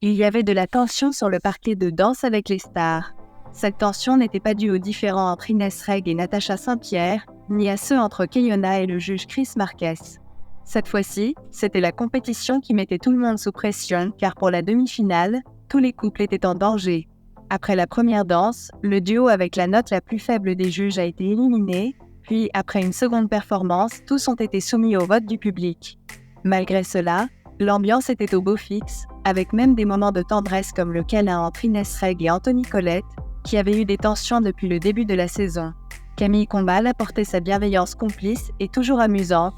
Il y avait de la tension sur le parquet de Danse avec les stars. Cette tension n'était pas due aux différends entre Inès Reg et Natacha Saint-Pierre, ni à ceux entre Keyona et le juge Chris Marquez. Cette fois-ci, c'était la compétition qui mettait tout le monde sous pression, car pour la demi-finale, tous les couples étaient en danger. Après la première danse, le duo avec la note la plus faible des juges a été éliminé, puis après une seconde performance, tous ont été soumis au vote du public. Malgré cela, l'ambiance était au beau fixe, avec même des moments de tendresse comme le câlin entre Inès Reg et Anthony Colette, qui avaient eu des tensions depuis le début de la saison. Camille Combal apportait sa bienveillance complice et toujours amusante,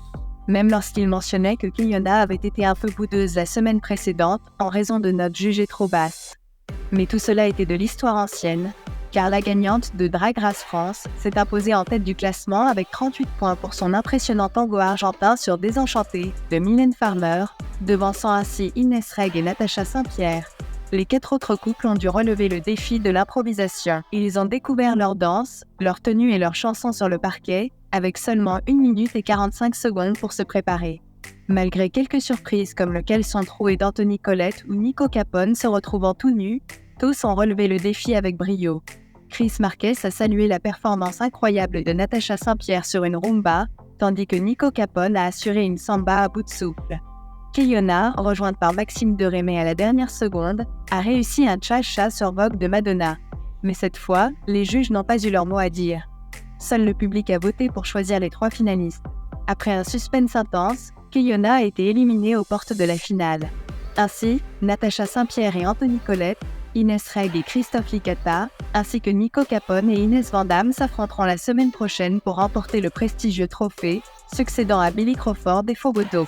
même lorsqu'il mentionnait que Keyona avait été un peu boudeuse la semaine précédente en raison de notes jugées trop basses. Mais tout cela était de l'histoire ancienne, car la gagnante de Drag Race France s'est imposée en tête du classement avec 38 points pour son impressionnant tango argentin sur Désenchanté de Mylène Farmer, devançant ainsi Inès Reg et Natacha Saint-Pierre. Les 4 autres couples ont dû relever le défi de l'improvisation. Ils ont découvert leur danse, leur tenue et leur chanson sur le parquet, avec seulement 1 minute et 45 secondes pour se préparer. Malgré quelques surprises comme le caleçon troué d'Anthony Colette ou Nico Capone se retrouvant tout nus, tous ont relevé le défi avec brio. Chris Marquez a salué la performance incroyable de Natacha Saint-Pierre sur une rumba, tandis que Nico Capone a assuré une samba à bout de souffle. Keyona, rejointe par Maxime Derémé à la dernière seconde, a réussi un cha-cha sur Vogue de Madonna. Mais cette fois, les juges n'ont pas eu leur mot à dire. Seul le public a voté pour choisir les 3 finalistes. Après un suspense intense, Keyona a été éliminée aux portes de la finale. Ainsi, Natacha Saint-Pierre et Anthony Colette, Inès Reg et Christophe Licata, ainsi que Nico Capone et Inès Vandamme s'affronteront la semaine prochaine pour remporter le prestigieux trophée, succédant à Billy Crawford et Fogoto.